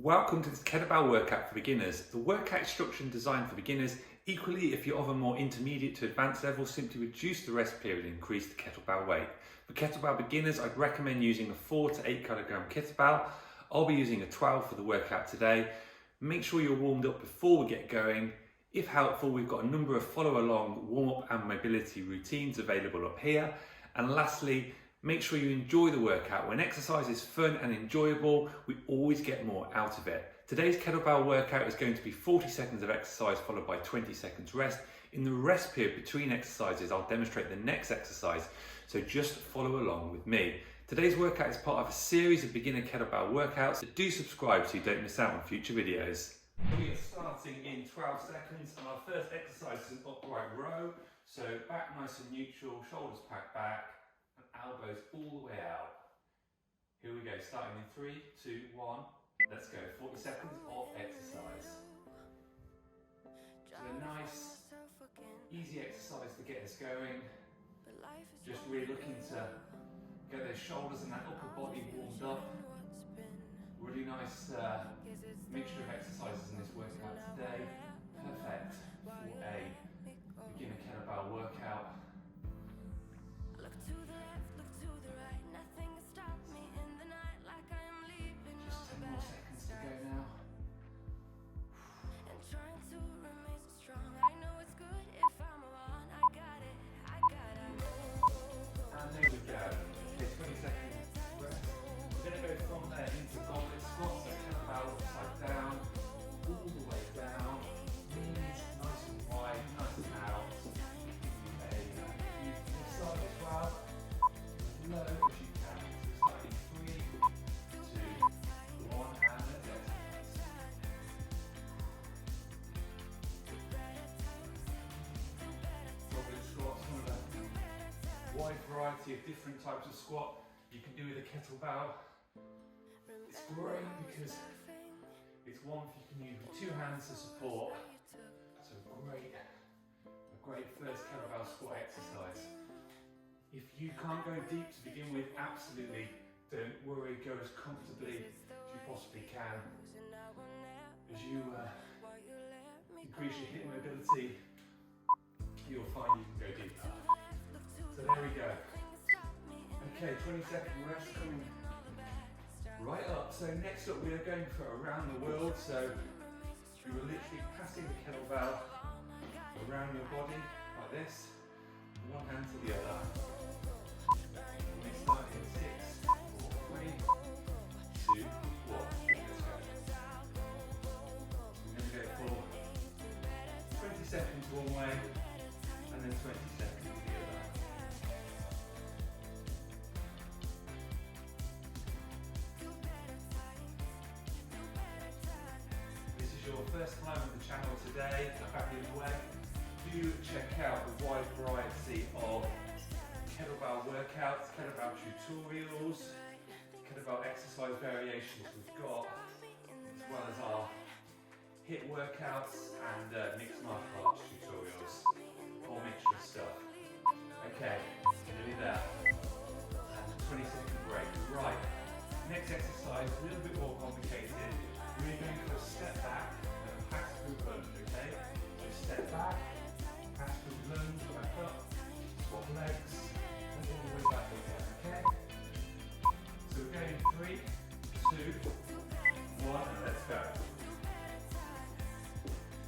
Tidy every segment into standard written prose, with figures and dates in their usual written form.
Welcome to this kettlebell workout for beginners. The workout instruction designed for beginners. Equally, if you're of a more intermediate to advanced level, simply reduce the rest period and increase the kettlebell weight. For kettlebell beginners, I'd recommend using a 4 to 8 kilogram kettlebell. I'll be using a 12 for the workout today. Make sure you're warmed up before we get going. If helpful, we've got a number of follow along warm-up and mobility routines available up here. And lastly, make sure you enjoy the workout. When exercise is fun and enjoyable, we always get more out of it. Today's kettlebell workout is going to be 40 seconds of exercise followed by 20 seconds rest. In the rest period between exercises, I'll demonstrate the next exercise, so just follow along with me. Today's workout is part of a series of beginner kettlebell workouts, so do subscribe so you don't miss out on future videos. We are starting in 12 seconds, and our first exercise is an upright row. So back nice and neutral, shoulders packed back, elbows all the way out. Here we go, starting in 3, 2, 1. Let's go, 40 seconds of exercise. So a nice, easy exercise to get us going. Just really looking to get those shoulders and that upper body warmed up. Really nice mixture of exercises in this workout today. Perfect for a beginner kettlebell workout. Wide variety of different types of squat you can do with a kettlebell. It's great because it's one you can use with 2 hands to support. So a great first kettlebell squat exercise. If you can't go deep to begin with, absolutely don't worry, go as comfortably as you possibly can. As you increase your hip mobility, you'll find you can go deeper. So there we go. Okay, 20-second rest coming right up. So next up we are going for around the world. So you are literally passing the kettlebell around your body like this, one hand to the other. We start in 6, 4, 3, 2, 1. Let's go. We're going to go for 20 seconds one way and then 20 seconds the other. First time on the channel today, back in the way, do check out the wide variety of kettlebell workouts, kettlebell tutorials, kettlebell exercise variations we've got, as well as our HIIT workouts and mixed martial arts tutorials, whole mixture of stuff. Okay, nearly there. And 20-second break. Right, next exercise, a little bit more complicated. We're going for a step back and a pass through lunge, okay? So step back, pass through lunge, back up, swap legs, and all the way back again, okay? So we're going 3, 2, 1, and let's go.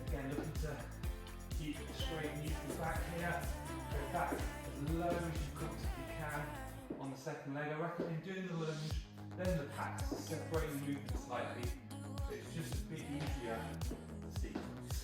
Again, looking to keep it straight and neutral back here. Go back as low as you comfortably can on the second leg. I recommend doing the lunge, then the pass, separating the movement slightly. It's just a bit easier to sequence.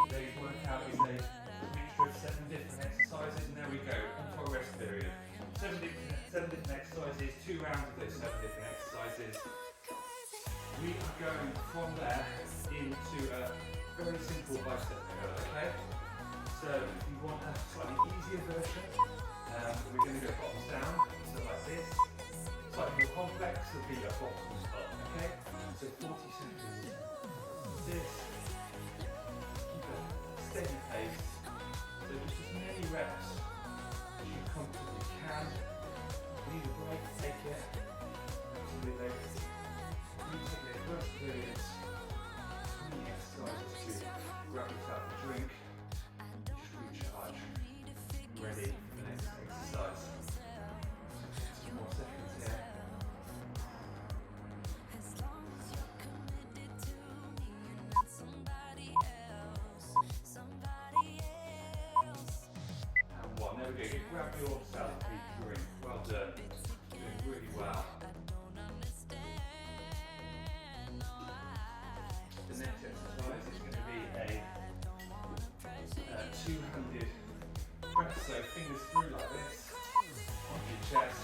Today's workout is a mixture of 7 different exercises, and there we go, onto our rest period. 7 different exercises, 2 rounds of those 7 different exercises. We are going from there into a very simple bicep curl, okay? So if you want a slightly easier version, we're going to go bottoms down, so like this. Slightly more complex would be a bottom stop, okay? So 40 seconds. This. Keep a steady pace. So just as many reps as you comfortably can. Need a break, take it. Absolutely. Retake their perseverance. 20 exercises to grab yourself a drink. Just recharge. Ready for the next exercise. 2 more seconds here. And 1. There we go. Grab yourself a drink. Well done. Doing really well. The next exercise is going to be a two-handed press, so fingers through like this, onto your chest,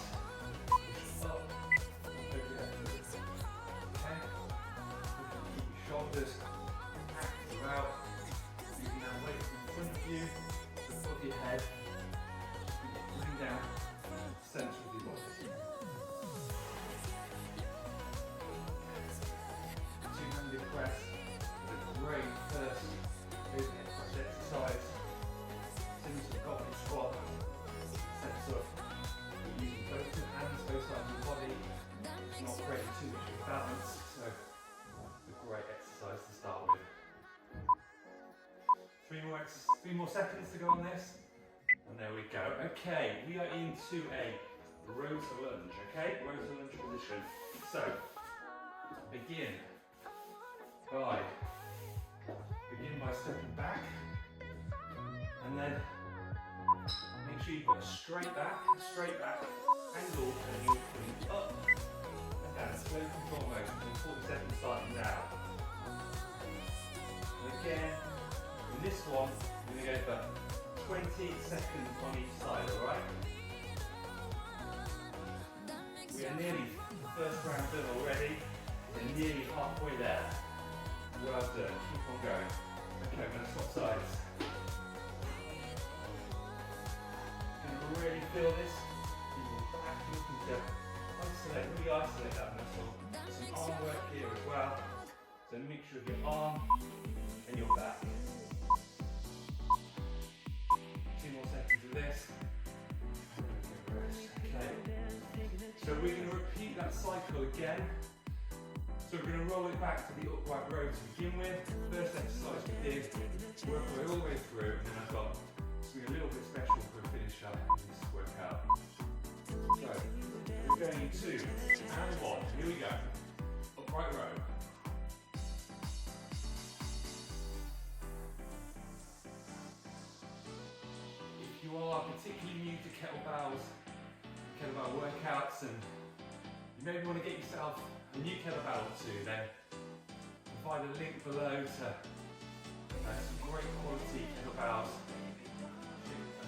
push up, over your head. Okay? Keep your shoulders active throughout, using that weight in front of you, above your head, bring down the centre of your body. Two-handed press is a great first overhead press exercise. Similar to the goblet squat, sense of using both your hands, both sides of your body, not creating too much of a balance, so a great exercise to start with. 3 more seconds to go on this, and there we go. Okay, we are into a rotor lunge, okay? Rotor lunge position. So, begin by stepping back, and then make sure you've got a straight back angle, and you're coming up and down. Slow control motion for 40 seconds starting now. And again, in this one, we're going to go for 20 seconds on each side, alright? We are nearly the first round done already. We're nearly halfway there. Well done, keep on going. Okay, I'm going to swap sides. Really feel this. You're back looking to really isolate that muscle. Some arm work here as well. So mixture of your arm and your back. 2 more seconds of this. Okay. So we're going to repeat that cycle again. So we're going to roll it back to the upright row to begin with. First exercise we did, work our way all the way through, and then I've got something a little bit special for a finish up in this workout. So, we're going 2 and 1, here we go. Upright row. If you are particularly new to kettlebell workouts, and you maybe want to get yourself a new kettlebell or two, then I'll provide a link below to some great quality kettlebells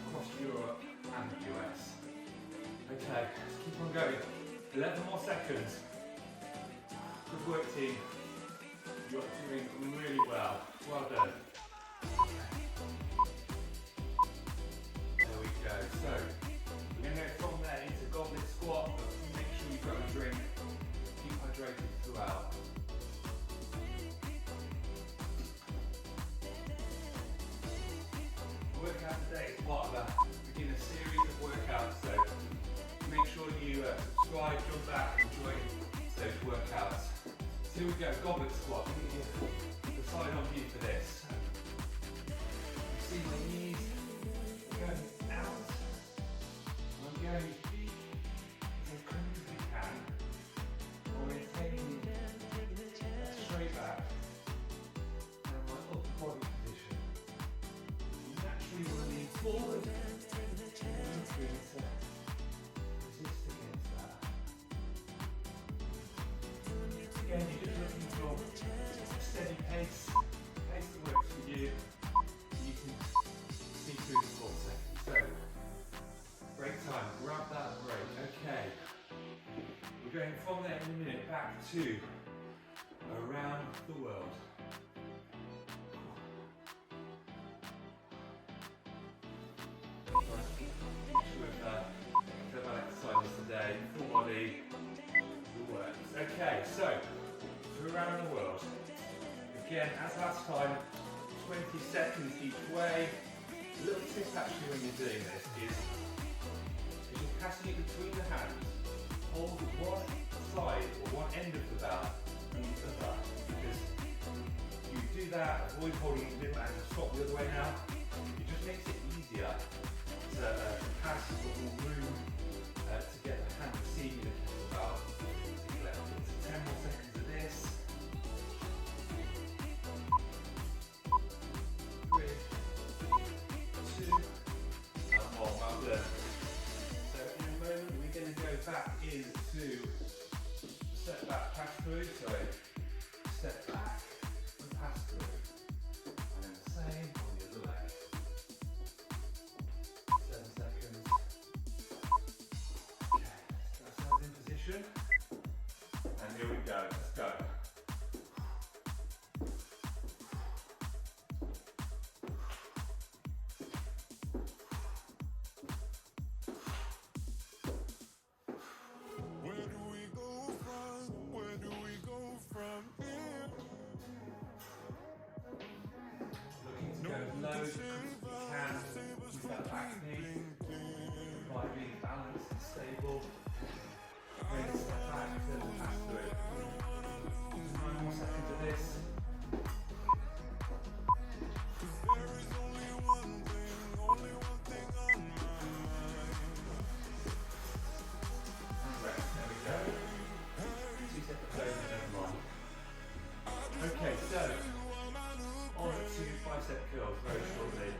across Europe and the US. Okay, let's keep on going. 11 more seconds. Good work, team. You're doing really well. Well done. There we go. So, we're going to go from there into goblet squat. Make sure you've got a drink. Keep hydrated throughout. Workout today is part of a beginner series of workouts, so make sure you subscribe, jump back, enjoy those workouts. So here we go, goblet squat. Let me get the side on view for this. You see my knees going out. I'm going as close as we can. Orientating straight back. And my upper body position. Naturally want to lean forward. Resist against that. Again, you're just looking for a steady pace that works for you. You can see through the 4 seconds. So, break time, grab that break. Okay. We're going from there in a minute back to around the world. With kettlebell exercises today, full body, Okay, so around the world. Again, as last time, 20 seconds each way. A little tip actually when you're doing this is if you're passing it between the hands, hold one side or one end of the bell and the other. Because if you do that, avoid holding it in and swap the other way now, it just makes it easier to pass the room to get the hand receiving the kettlebell. So 10 more seconds of this. 3, 2, and 1. Well done. So in a moment we're going to go back into step back, pass through. Sorry, step back and pass through. And then the same on the other leg. 7 seconds. Okay, get ourselves in position. And here we go, let's go. Where do we go from? Where do we go from here? Looking to go low as you can. Use that back knee. By being balanced and stable. Then step back to pass through. 9 more seconds of this. There is only one thing on my mind. And rest. There we go. 2 seconds over, never mind. Okay, so on to bicep curls very shortly.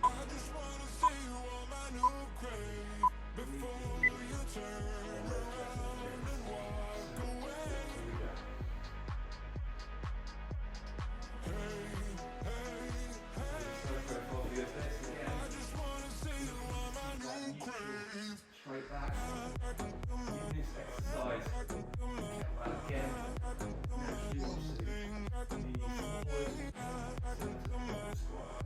I just wanna see you on my new grave before you turn around and walk away. I just wanna see you on my new grave. Straight back. Use this exercise. Well, again. Naturally wants to knees forward.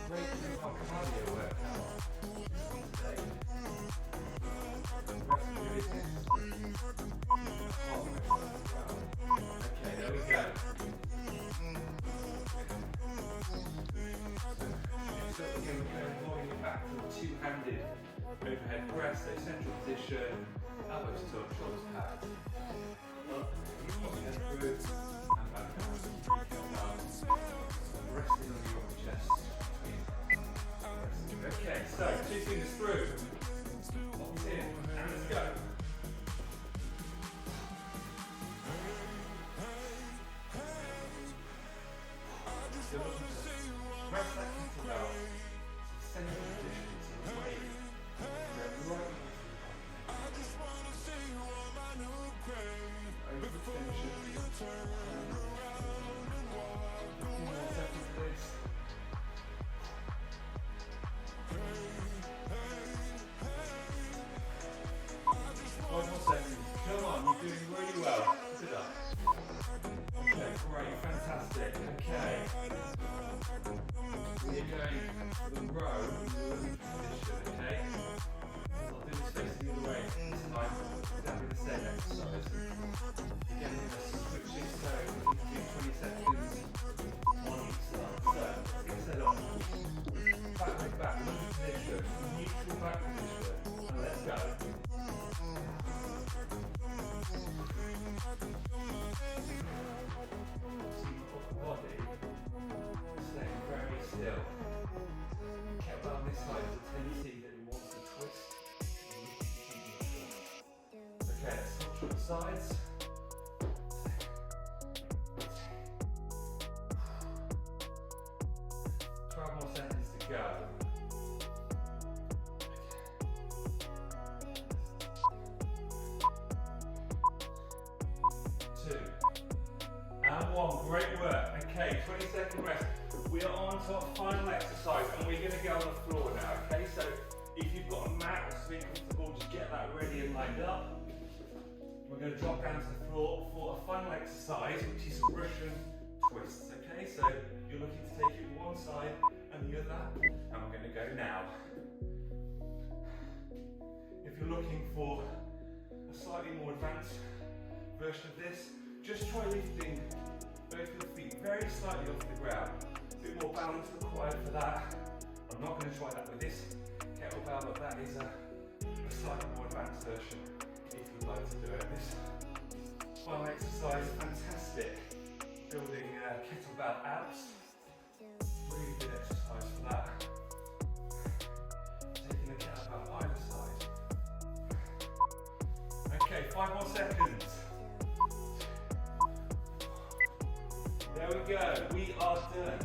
Great for our cardio workout. Today. Rest of your business. Okay, there we go. So again, we're going to rolling it back to a two-handed overhead press, so central position, elbows touch, shoulders packed. Up, head through, and back down. Resting on your upper chest. Okay, so 2 fingers through. Locked in, and let's go. Rest that kettlebell to the central position, to the weight. Go right I just wanna see you on my new grave before you turn around and walk 15 more away. seconds of this. One more second. Come on, you're doing really well. Keep it up. Okay, great, fantastic. Okay. We're going to the row in the position, okay? I'll do this facing the other way this time. Exactly the same exercise. Again, we're switching, so we can do 20 seconds on each side. So, let's get set up. Back leg back, lunge position, neutral back position, and let's go. See your upper body staying very still. Kettlebell on this side is a tendency that it wants to twist. Okay, let's switch on the sides. 12 more seconds to go. 2 and 1. Great work. Okay, 20-second rest. We are on to our final exercise and we're going to go on the floor now, okay? So if you've got a mat or something comfortable, just get that ready and lined up. We're going to drop down to the floor for a final exercise, which is Russian twists, okay? So you're looking to take it one side and the other, and we're going to go now. If you're looking for a slightly more advanced version of this, just try lifting both your feet very slightly off the ground. A bit more balance required for that. I'm not going to try that with this kettlebell, but that is a slightly more advanced version if you'd like to do it. This final exercise, fantastic. Building kettlebell abs. Really good exercise for that. Taking the kettlebell either side. Okay, 5 more seconds. There we go, we are done.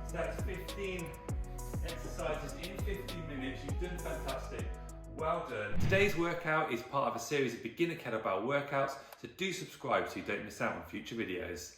So that's 15 exercises in 15 minutes. You've done fantastic. Well done. Today's workout is part of a series of beginner kettlebell workouts, so do subscribe so you don't miss out on future videos.